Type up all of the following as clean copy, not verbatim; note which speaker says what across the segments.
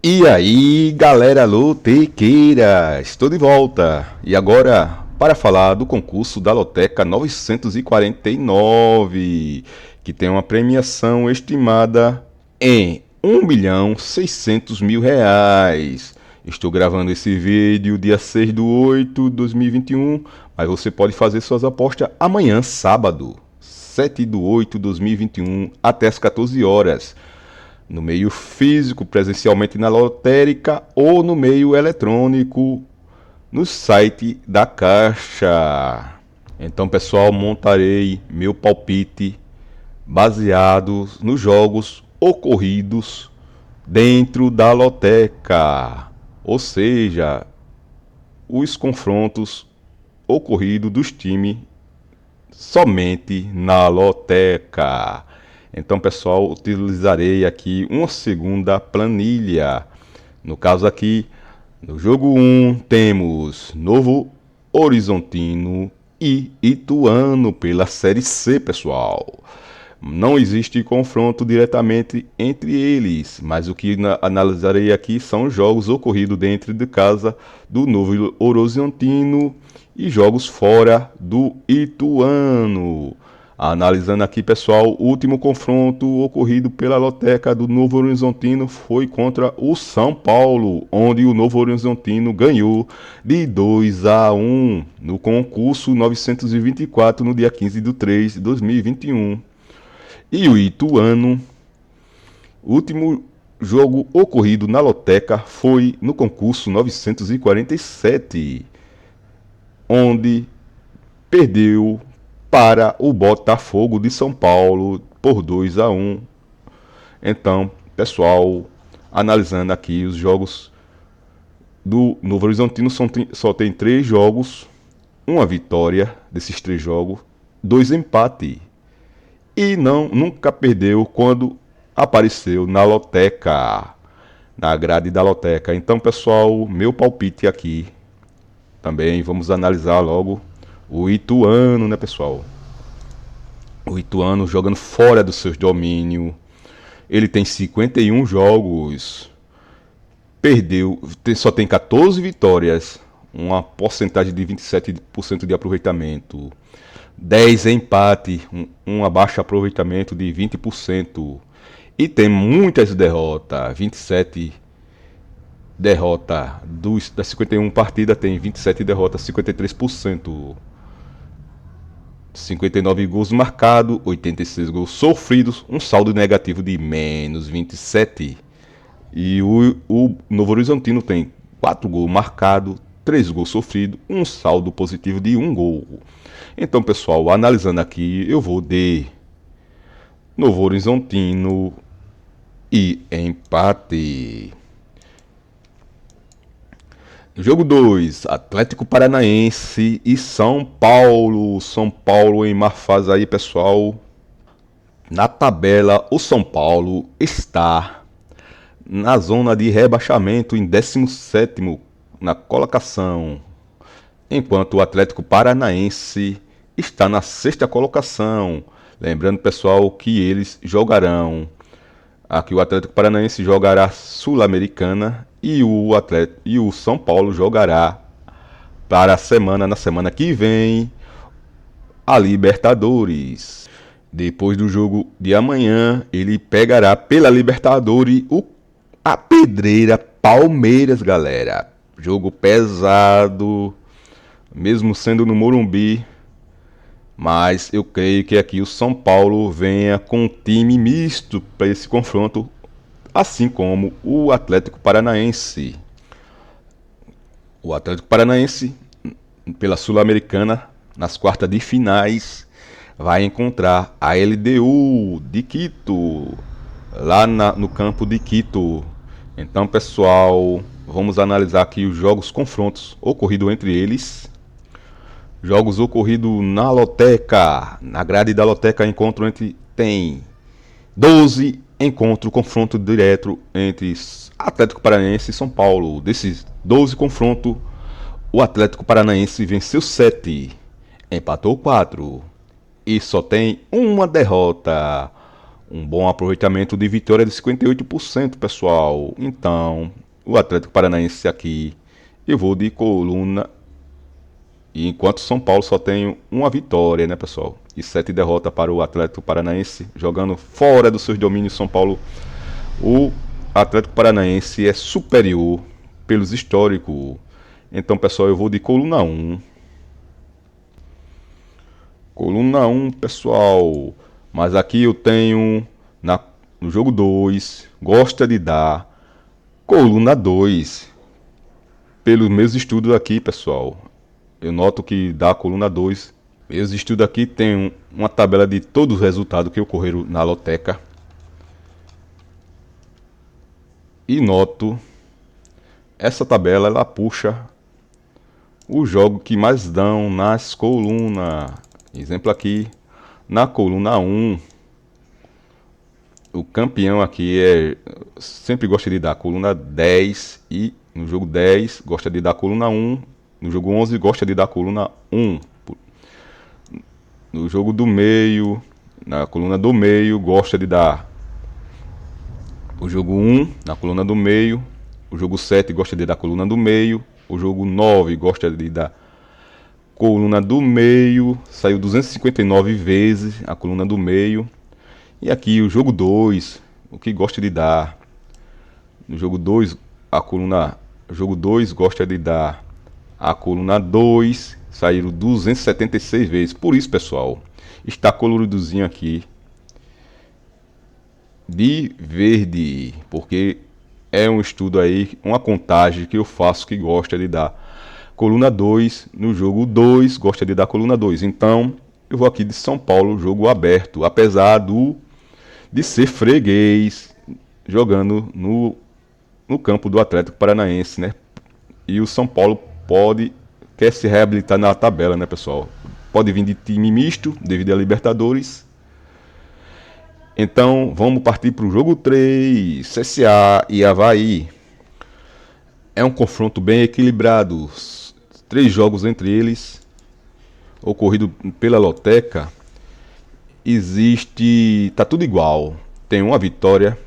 Speaker 1: E aí, galera lotequeira, estou de volta. E agora, para falar do concurso da Loteca 949, que tem uma premiação estimada em R$ 1.600.000. Estou gravando esse vídeo dia 6/8/2021, mas você pode fazer suas apostas amanhã, sábado, 7/8/2021, até as 14 horas. No meio físico, presencialmente na lotérica ou no meio eletrônico, no site da Caixa. Então, pessoal, montarei meu palpite baseado nos jogos ocorridos dentro da loteca, ou seja, os confrontos ocorridos dos times somente na loteca. Então, pessoal, utilizarei aqui uma segunda planilha. No caso aqui, no jogo 1 temos Novo Horizontino e Ituano pela Série C, pessoal. Não existe confronto diretamente entre eles, mas o que analisarei aqui são jogos ocorridos dentro de casa do Novo Horizontino e jogos fora do Ituano. Analisando aqui, pessoal, o último confronto ocorrido pela loteca do Novo Horizontino foi contra o São Paulo, onde o Novo Horizontino ganhou de 2-1 no concurso 924 no dia 15/3/2021. E o Ituano, o último jogo ocorrido na loteca foi no concurso 947, onde perdeu para o Botafogo de São Paulo por 2-1. Então, pessoal, analisando aqui os jogos do Novo Horizontino, só tem 3 jogos, uma vitória desses 3 jogos, 2 empates. E nunca perdeu quando apareceu na loteca, na grade da loteca. Então, pessoal, meu palpite aqui também, vamos analisar logo o Ituano, né, pessoal? O Ituano jogando fora do seu domínio. Ele tem 51 jogos. Só tem 14 vitórias. Uma porcentagem de 27% de aproveitamento. 10 empate, um abaixo aproveitamento de 20%. E tem muitas derrotas. 27 derrotas. Das 51 partidas tem 27 derrotas, 53%. 59 gols marcados, 86 gols sofridos, um saldo negativo de menos 27. E o Novo Horizontino tem 4 gols marcados, 3 gols sofridos, um saldo positivo de 1 gol. Então, pessoal, analisando aqui, eu vou de Novo Horizontino e empate. Jogo 2, Atlético Paranaense e São Paulo. São Paulo em má fase aí, pessoal. Na tabela, o São Paulo está na zona de rebaixamento em 17º na colocação, enquanto o Atlético Paranaense está na 6ª colocação. Lembrando, pessoal, que eles jogarão. Aqui o Atlético Paranaense jogará Sul-Americana e o São Paulo jogará na semana que vem, a Libertadores. Depois do jogo de amanhã, ele pegará pela Libertadores a pedreira Palmeiras, galera. Jogo pesado, mesmo sendo no Morumbi. Mas eu creio que aqui o São Paulo venha com um time misto para esse confronto, assim como o Atlético Paranaense. O Atlético Paranaense, pela Sul-Americana, nas quartas de finais, vai encontrar a LDU de Quito, lá no campo de Quito. Então, pessoal, vamos analisar aqui os confrontos ocorridos entre eles. Jogos ocorridos na loteca. Na grade da loteca, tem 12 encontros, confronto direto entre Atlético Paranaense e São Paulo. Desses 12 confrontos, o Atlético Paranaense venceu 7, empatou 4 e só tem uma derrota. Um bom aproveitamento de vitória de 58%, pessoal. Então, o Atlético Paranaense aqui, eu vou de coluna. E enquanto São Paulo só tem uma vitória, né, pessoal? E 7 derrotas para o Atlético Paranaense, jogando fora dos seus domínios. São Paulo, o Atlético Paranaense é superior pelos históricos. Então, pessoal, eu vou de coluna 1. Coluna 1, pessoal. Mas aqui eu tenho no jogo 2, gosta de dar coluna 2. Pelos meus estudos aqui, pessoal. Eu noto que dá a coluna 2. Meus estudos aqui tem uma tabela de todos os resultados que ocorreram na loteca. E noto essa tabela, ela puxa o jogo que mais dão nas colunas. Exemplo aqui, na coluna 1, o campeão aqui sempre gosta de dar a coluna 10 e no jogo 10 gosta de dar a coluna 1, no jogo 11 gosta de dar a coluna 1. No jogo do meio, na coluna do meio gosta de dar o jogo 1 na coluna do meio, o jogo 7 gosta de dar a coluna do meio, o jogo 9 gosta de dar coluna do meio, saiu 259 vezes a coluna do meio. E aqui o jogo 2, o que gosta de dar. No jogo 2, o jogo 2 gosta de dar a coluna 2, saíram 276 vezes. Por isso, pessoal, está coloridozinho aqui de verde, porque é um estudo aí, uma contagem que eu faço que gosta de dar coluna 2, no jogo 2 gosta de dar coluna 2. Então, eu vou aqui de São Paulo, jogo aberto, apesar de ser freguês, jogando no campo do Atlético Paranaense, né? E o São Paulo quer se reabilitar na tabela, né, pessoal? Pode vir de time misto, devido a Libertadores. Então, vamos partir para o jogo 3, CSA e Avaí. É um confronto bem equilibrado. 3 jogos entre eles, ocorrido pela loteca. Tá tudo igual. Tem uma vitória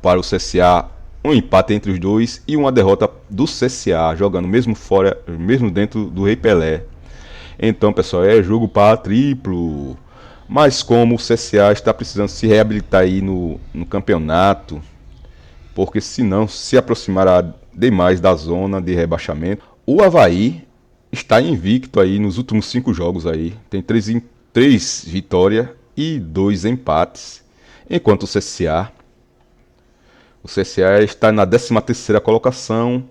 Speaker 1: para o CSA, um empate entre os dois e uma derrota do CSA, jogando mesmo fora, mesmo dentro do Rei Pelé. Então, pessoal, é jogo para triplo. Mas como o CSA está precisando se reabilitar aí no campeonato, porque senão se aproximará demais da zona de rebaixamento. O Avaí está invicto aí nos últimos 5 jogos aí, tem 3 vitórias e 2 empates, enquanto o CSA está na 13ª colocação.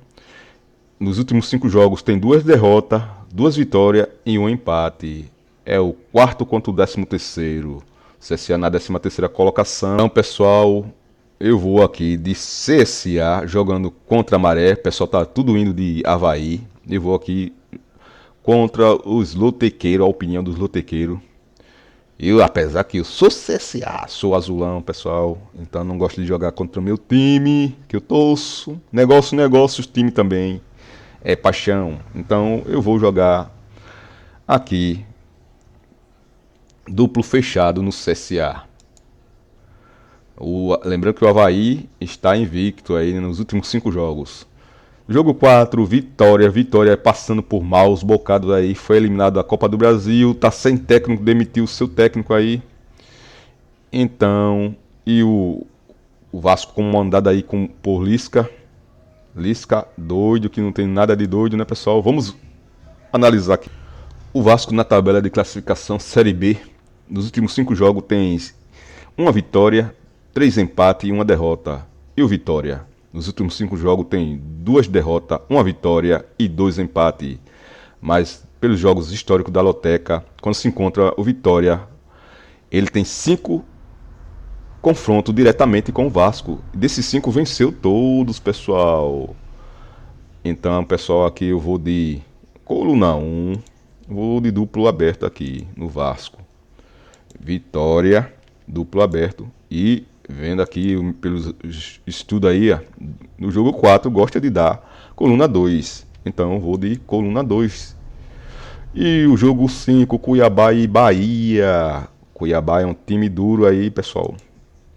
Speaker 1: Nos últimos 5 jogos tem 2 derrotas, 2 vitórias e 1 empate. É o quarto contra o 13º. CSA na 13ª colocação. Então, pessoal, eu vou aqui de CSA jogando contra a Maré. O pessoal tá tudo indo de Avaí. Eu vou aqui contra os lotequeiros, a opinião dos lotequeiros. Eu, apesar que eu sou CSA, sou azulão, pessoal. Então não gosto de jogar contra o meu time, que eu torço. Negócios, time também. É paixão. Então eu vou jogar aqui duplo fechado no CSA. Lembrando que o Avaí está invicto aí nos últimos 5 jogos. Jogo 4, Vitória passando por maus bocados aí, foi eliminado da Copa do Brasil, tá sem técnico, demitiu o seu técnico aí. Então, e o Vasco comandado aí por Lisca. Lisca doido, que não tem nada de doido, né, pessoal? Vamos analisar aqui. O Vasco na tabela de classificação Série B, nos últimos 5 jogos tem uma vitória, 3 empates e 1 derrota. E o Vitória, nos últimos 5 jogos tem 2 derrotas, 1 vitória e 2 empates. Mas pelos jogos históricos da loteca, quando se encontra o Vitória, ele tem 5 confrontos diretamente com o Vasco. Desses 5 venceu todos, pessoal. Então, pessoal, aqui eu vou de coluna 1, vou de duplo aberto aqui no Vasco. Vitória, duplo aberto. E vendo aqui pelos estudos aí, no jogo 4 gosta de dar coluna 2. Então eu vou de coluna 2. E o jogo 5, Cuiabá e Bahia. Cuiabá é um time duro aí, pessoal.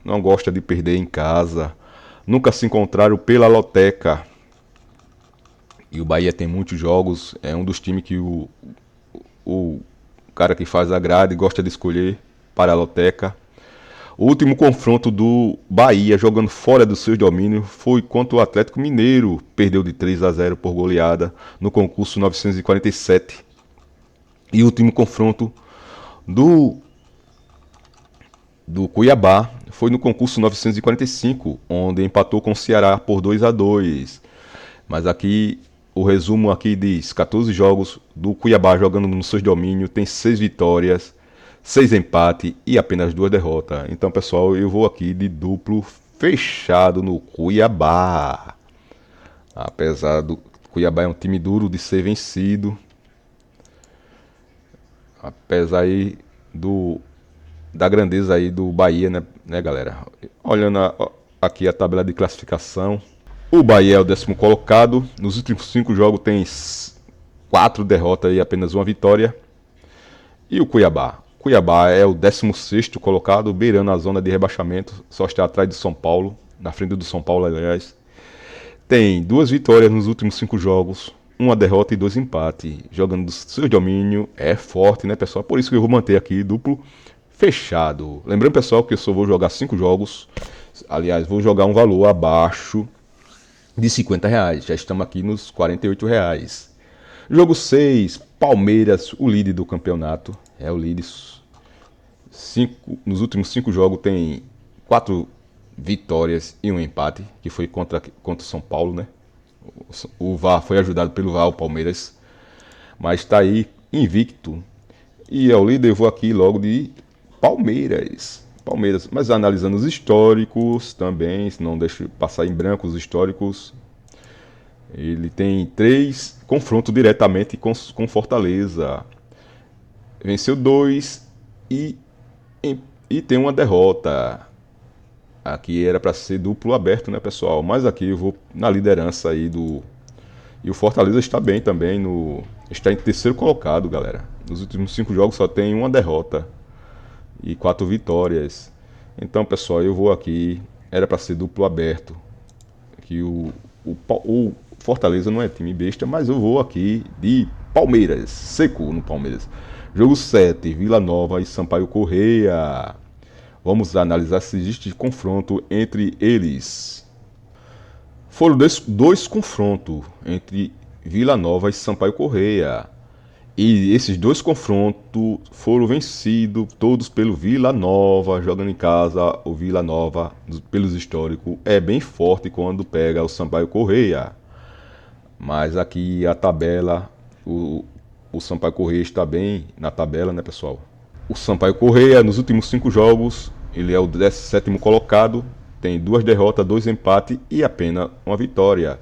Speaker 1: Não gosta de perder em casa. Nunca se encontraram pela loteca. E o Bahia tem muitos jogos. É um dos times que o cara que faz a grade gosta de escolher para a loteca. O último confronto do Bahia jogando fora do seu domínio foi contra o Atlético Mineiro. Perdeu de 3-0 por goleada no concurso 947. E o último confronto do Cuiabá foi no concurso 945, onde empatou com o Ceará por 2-2. Mas aqui o resumo aqui diz: 14 jogos do Cuiabá jogando no seu domínio, tem 6 vitórias, 6 empates e apenas 2 derrotas. Então, pessoal, eu vou aqui de duplo fechado no Cuiabá. Apesar do Cuiabá é um time duro de ser vencido, apesar aí da grandeza aí do Bahia, né, galera? Olhando aqui a tabela de classificação, o Bahia é o 10º colocado. Nos últimos 5 jogos tem 4 derrotas e apenas uma vitória. E o Cuiabá? Cuiabá é o 16º colocado, beirando a zona de rebaixamento, só está atrás do São Paulo, na frente do São Paulo, aliás. Tem 2 vitórias nos últimos 5 jogos, uma derrota e 2 empates. Jogando do seu domínio, é forte, né, pessoal? Por isso que eu vou manter aqui duplo fechado. Lembrando, pessoal, que eu só vou jogar 5 jogos. Aliás, vou jogar um valor abaixo de R$ 50. Já estamos aqui nos R$ 48. Jogo 6, Palmeiras, o líder do campeonato. É o líder. Nos últimos 5 jogos tem 4 vitórias e um empate, que foi contra o São Paulo, né? O VAR foi ajudado pelo VAR, o Palmeiras. Mas está aí invicto. E é o líder, eu vou aqui logo de Palmeiras. Mas analisando os históricos também, se não deixo passar em branco os históricos, ele tem 3 confrontos diretamente com Fortaleza. Venceu 2 e tem uma derrota. Aqui era para ser duplo aberto, né, pessoal? Mas aqui eu vou na liderança aí do... E o Fortaleza está bem também, está em 3º colocado, galera. Nos últimos 5 jogos só tem uma derrota e 4 vitórias. Então, pessoal, eu vou aqui, era para ser duplo aberto. Que o Fortaleza não é time besta, mas eu vou aqui de Palmeiras, seco no Palmeiras. Jogo 7, Vila Nova e Sampaio Corrêa. Vamos analisar se existe confronto entre eles. Foram dois confrontos entre Vila Nova e Sampaio Corrêa. E esses 2 confrontos foram vencidos todos pelo Vila Nova, jogando em casa. O Vila Nova, pelos históricos, é bem forte quando pega o Sampaio Corrêa. Mas aqui a tabela, o Sampaio Corrêa está bem na tabela, né, pessoal? O Sampaio Corrêa, nos últimos 5 jogos, ele é o 17º colocado, tem 2 derrotas, 2 empates e apenas uma vitória.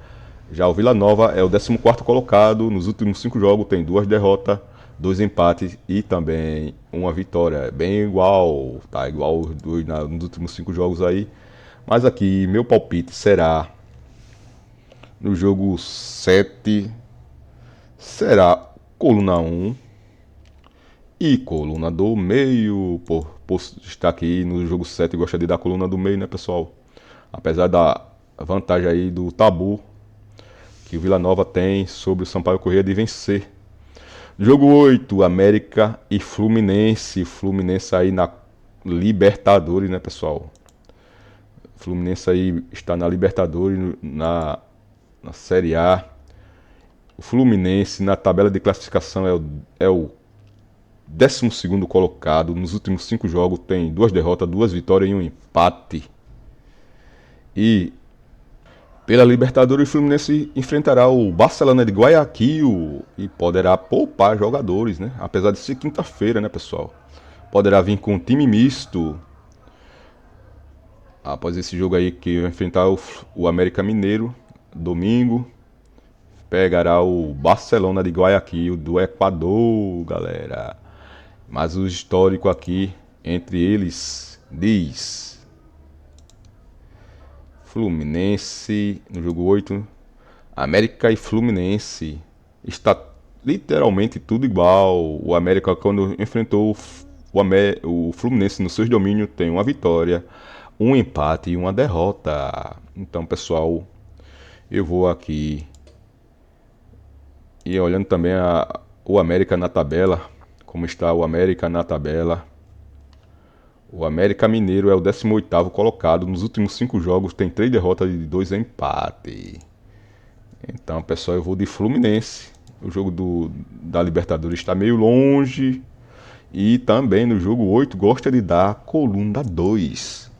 Speaker 1: Já o Vila Nova é o 14º colocado, nos últimos 5 jogos tem 2 derrotas, 2 empates e também uma vitória. Bem igual, tá igual os dois nos últimos 5 jogos aí. Mas aqui meu palpite será no jogo 7, será coluna 1 e coluna do meio. Por estar aqui no jogo 7 e gostar de dar coluna do meio, né, pessoal? Apesar da vantagem aí do tabu que o Vila Nova tem sobre o Sampaio Corrêa de vencer. Jogo 8, América e Fluminense. Fluminense aí na Libertadores, né, pessoal? Fluminense aí está na Libertadores, na Série A. O Fluminense na tabela de classificação é o 12º colocado. Nos últimos 5 jogos tem 2 derrotas, 2 vitórias e um empate. E pela Libertadores, o Fluminense enfrentará o Barcelona de Guayaquil e poderá poupar jogadores, né? Apesar de ser quinta-feira, né, pessoal? Poderá vir com um time misto. Após esse jogo aí que vai enfrentar o América Mineiro, domingo, pegará o Barcelona de Guayaquil do Equador, galera. Mas o histórico aqui entre eles diz: Fluminense no jogo 8, América e Fluminense. Está literalmente tudo igual. O América, quando enfrentou o Fluminense, nos seus domínios, tem uma vitória, um empate e uma derrota. Então, pessoal, eu vou aqui e olhando também o América na tabela, como está o América na tabela. O América Mineiro é o 18º colocado. Nos últimos 5 jogos tem 3 derrotas e 2 empates. Então, pessoal, eu vou de Fluminense. O jogo da Libertadores está meio longe. E também no jogo 8 gosta de dar coluna 2.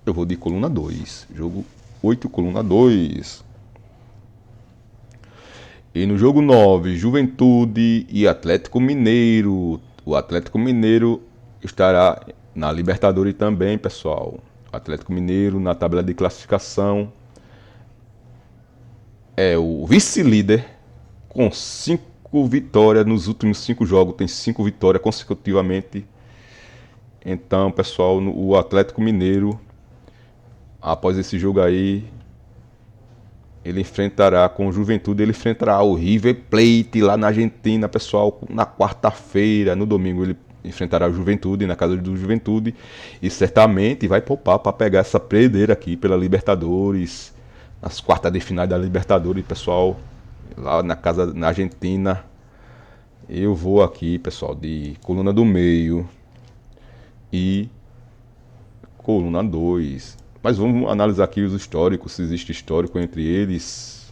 Speaker 1: Eu vou de coluna 2. Jogo 8, coluna 2. E no jogo 9, Juventude e Atlético Mineiro. O Atlético Mineiro estará na Libertadores também, pessoal. O Atlético Mineiro na tabela de classificação é o vice-líder com 5 vitórias nos últimos 5 jogos. Tem 5 vitórias consecutivamente. Então, pessoal, o Atlético Mineiro, após esse jogo aí, ele enfrentará com o Juventude, ele enfrentará o River Plate lá na Argentina, pessoal, na quarta-feira. No domingo ele enfrentará o Juventude na casa do Juventude e certamente vai poupar para pegar essa preineira aqui pela Libertadores, nas quartas de final da Libertadores, pessoal, lá na casa na Argentina. Eu vou aqui, pessoal, de coluna do meio e coluna 2. Mas vamos analisar aqui os históricos, se existe histórico entre eles.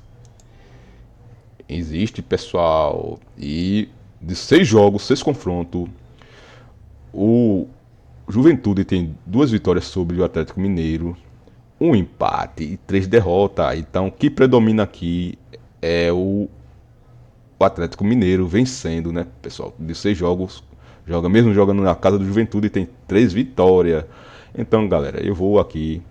Speaker 1: Existe, pessoal. E de 6 jogos, 6 confrontos, o Juventude tem 2 vitórias sobre o Atlético Mineiro, um empate e 3 derrotas. Então, o que predomina aqui é o Atlético Mineiro vencendo, né, pessoal? De 6 jogos, mesmo jogando na casa do Juventude, tem 3 vitórias. Então, galera, eu vou aqui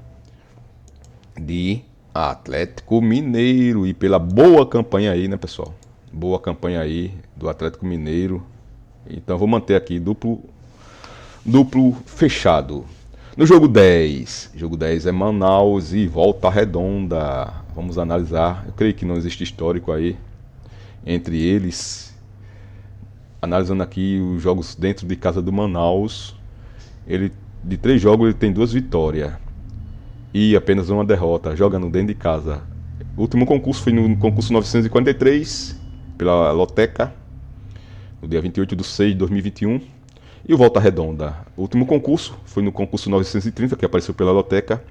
Speaker 1: de Atlético Mineiro e pela boa campanha aí, né, pessoal? Boa campanha aí do Atlético Mineiro. Então vou manter aqui duplo fechado. No jogo 10 é Manaus e Volta Redonda. Vamos analisar. Eu creio que não existe histórico aí entre eles. Analisando aqui os jogos dentro de casa do Manaus, ele de 3 jogos ele tem 2 vitórias e apenas uma derrota, jogando dentro de casa. O último concurso foi no concurso 943, pela Loteca, no dia 28 de 6 de 2021. E o Volta Redonda, o último concurso foi no concurso 930, que apareceu pela Loteca.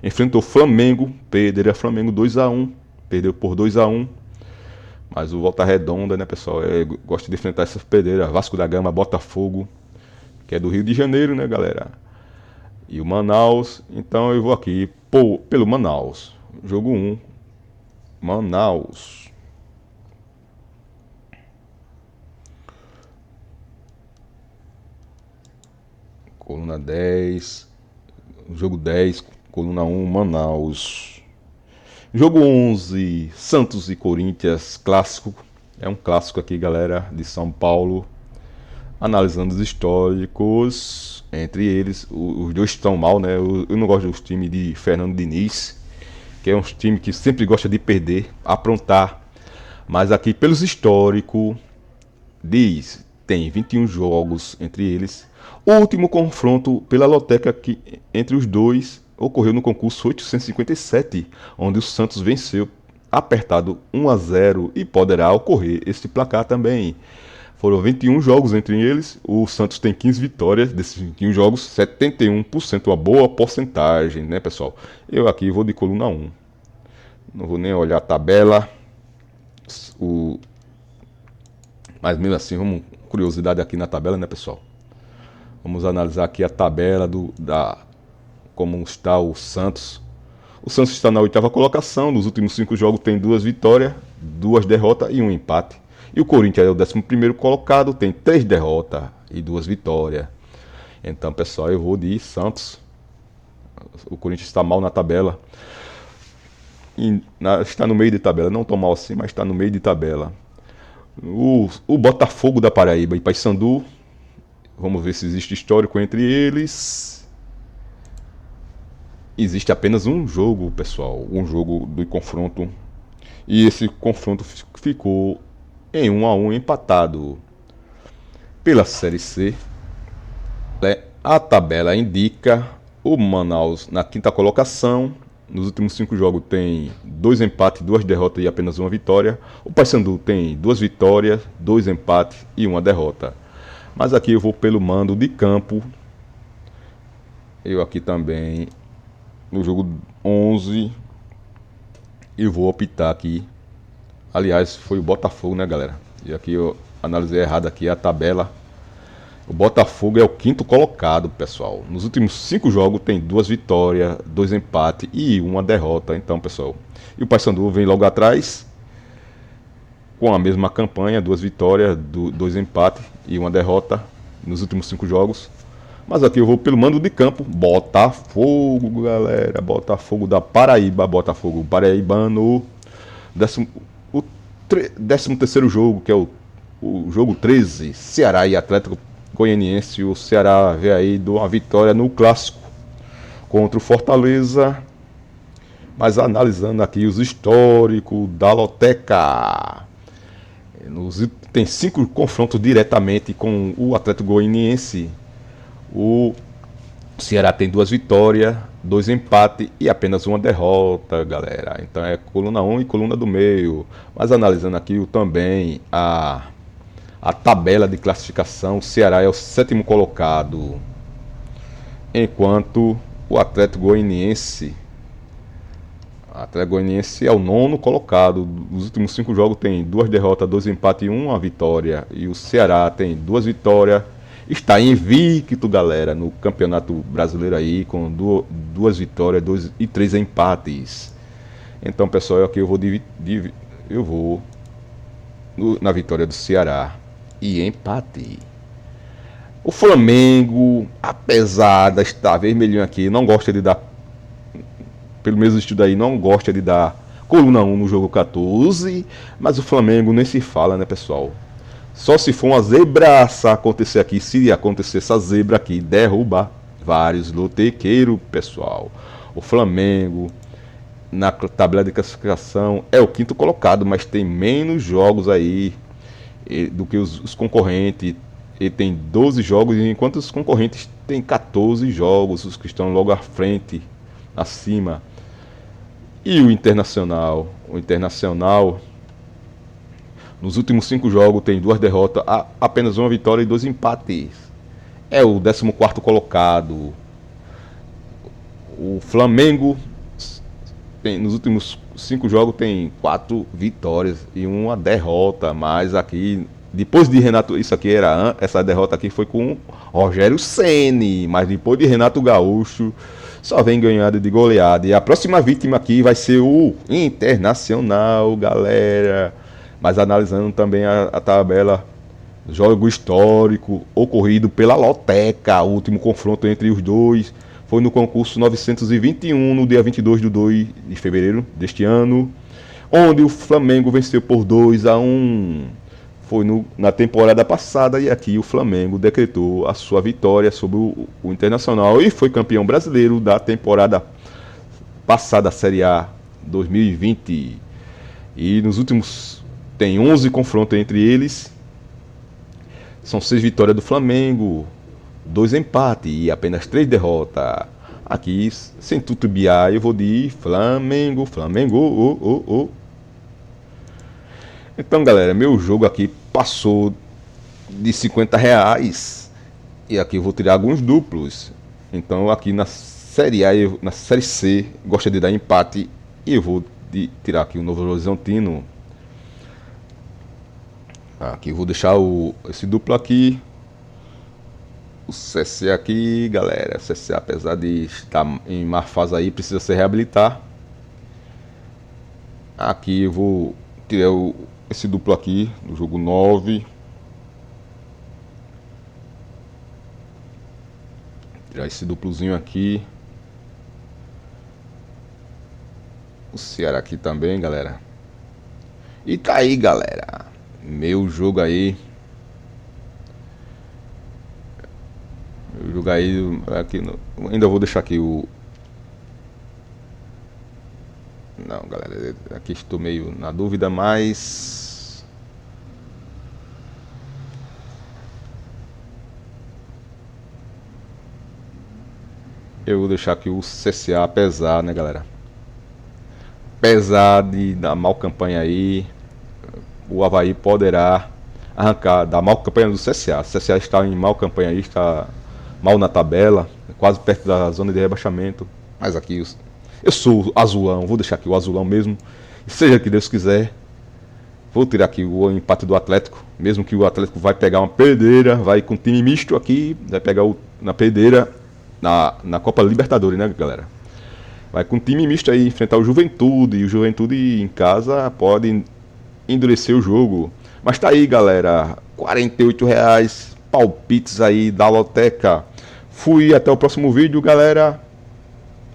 Speaker 1: Enfrentou Flamengo, perderia Flamengo 2-1, perdeu por 2-1. Mas o Volta Redonda, né, pessoal, gosta de enfrentar essas pedreiras. Vasco da Gama, Botafogo, que é do Rio de Janeiro, né, galera? E o Manaus, então eu vou aqui pelo Manaus. Jogo 1, Manaus. Coluna 10, jogo 10, coluna 1, Manaus. Jogo 11, Santos e Corinthians, clássico. É um clássico aqui, galera, de São Paulo. Analisando os históricos, entre eles, os dois estão mal, né? Eu não gosto dos times de Fernando Diniz, que é um time que sempre gosta de perder, aprontar. Mas aqui, pelos históricos, tem 21 jogos entre eles. O último confronto pela Loteca entre os dois ocorreu no concurso 857, onde o Santos venceu apertado 1-0 e poderá ocorrer este placar também. Foram 21 jogos entre eles, o Santos tem 15 vitórias, desses 21 jogos, 71%, uma boa porcentagem, né, pessoal? Eu aqui vou de coluna 1. Não vou nem olhar a tabela. Mas mesmo assim, vamos curiosidade aqui na tabela, né, pessoal? Vamos analisar aqui a tabela como está o Santos. O Santos está na 8ª colocação, nos últimos 5 jogos tem 2 vitórias, 2 derrotas e 1 empate. E o Corinthians é o 11º colocado, tem 3 derrotas e 2 vitórias. Então, pessoal, eu vou de Santos. O Corinthians está mal na tabela. Está no meio de tabela, não tão mal assim, mas está no meio de tabela. O Botafogo da Paraíba e Paysandu. Vamos ver se existe histórico entre eles. Existe apenas um jogo, pessoal. Um jogo do confronto. E esse confronto ficou em 1-1 empatado. Pela Série C, A tabela indica o Manaus na quinta colocação. Nos últimos 5 jogos tem 2 empates, 2 derrotas e apenas uma vitória. O Paysandu tem 2 vitórias, 2 empates e uma derrota. Mas aqui eu vou pelo mando de campo. Eu aqui também, no jogo 11, eu vou optar aqui. Aliás, foi o Botafogo, né, galera? E aqui eu analisei errado aqui a tabela. O Botafogo é o quinto colocado, pessoal. Nos últimos 5 jogos tem 2 vitórias, 2 empates e uma derrota. Então, pessoal. E o Paysandu vem logo atrás com a mesma campanha, 2 vitórias, 2 empates e uma derrota nos últimos 5 jogos. Mas aqui eu vou pelo mando de campo. Botafogo, galera. Botafogo da Paraíba. Botafogo paraibano. O 13º jogo, que é o jogo 13. Ceará e Atlético Goianiense. O Ceará vê aí de uma vitória no clássico contra o Fortaleza. Mas analisando aqui os históricos da loteca. Tem 5 confrontos diretamente com o Atlético Goianiense. O Ceará tem 2 vitórias, 2 empates e apenas uma derrota, galera. Então é coluna 1 e coluna do meio. Mas analisando aqui também a tabela de classificação, o Ceará é o 7º colocado, enquanto o Atlético Goianiense é o 9º colocado. Nos últimos 5 jogos tem 2 derrotas, 2 empates e uma vitória. E o Ceará tem 2 vitórias. Está invicto, galera, no Campeonato Brasileiro aí, com 2 vitórias, 2 e 3 empates. Então, pessoal, aqui eu vou na vitória do Ceará e empate. O Flamengo, apesar de estar vermelhinho aqui, não gosta de dar, pelo mesmo estudo aí, não gosta de dar coluna 1 no jogo 14, mas o Flamengo nem se fala, né, pessoal? Só se for uma zebraça acontecer aqui, se acontecer essa zebra aqui, derrubar vários lotequeiros, pessoal. O Flamengo, na tabela de classificação, é o 5º colocado, mas tem menos jogos aí do que os concorrentes. Ele tem 12 jogos, enquanto os concorrentes têm 14 jogos, os que estão logo à frente, acima. E o Internacional? O Internacional, nos últimos 5 jogos, tem 2 derrotas, apenas uma vitória e 2 empates. É o 14º colocado. O Flamengo, nos últimos 5 jogos, tem 4 vitórias e uma derrota. Mas aqui, depois de Renato, essa derrota aqui foi com Rogério Ceni. Mas depois de Renato Gaúcho, só vem ganhando de goleada. E a próxima vítima aqui vai ser o Internacional, galera. Mas analisando também a tabela, jogo histórico ocorrido pela loteca. O último confronto entre os dois foi no concurso 921, no dia 22 de fevereiro deste ano, onde o Flamengo venceu por 2-1. Foi na temporada passada, e aqui o Flamengo decretou a sua vitória sobre o Internacional e foi campeão brasileiro da temporada passada, Série A 2020. E nos últimos, tem 11 confrontos entre eles. São 6 vitórias do Flamengo, 2 empates e apenas 3 derrotas. Aqui, sem tutubiar, eu vou de Flamengo, Flamengo. Então, galera, meu jogo aqui passou de R$ 50. E aqui eu vou tirar alguns duplos. Então, aqui na Série A, na Série C, gosta de dar empate. E eu vou tirar aqui o Novo Horizontino. Aqui eu vou deixar esse duplo aqui. O CC aqui, galera. O CC, apesar de estar em má fase aí, precisa se reabilitar. Aqui eu vou tirar esse duplo aqui no jogo 9. Tirar esse duplozinho aqui. O Ceará aqui também, galera. E tá aí, galera. Meu jogo aí. Meu jogo aí. Aqui ainda vou deixar aqui o. Não, galera. Aqui estou meio na dúvida, mas. Eu vou deixar aqui o CSA, apesar, né, galera? Apesar da mal campanha aí, o Avaí poderá arrancar da mal campanha do CSA. O CSA está em mal campanha aí, está mal na tabela, quase perto da zona de rebaixamento. Mas aqui eu sou azulão, vou deixar aqui o azulão mesmo. Seja que Deus quiser. Vou tirar aqui o empate do Atlético, mesmo que o Atlético vai pegar uma perdeira, vai com time misto aqui, vai pegar na perdeira na Copa Libertadores, né, galera? Vai com time misto aí enfrentar o Juventude, e o Juventude em casa pode endurecer o jogo. Mas tá aí, galera, R$ 48, palpites aí da Loteca. Fui, até o próximo vídeo, galera.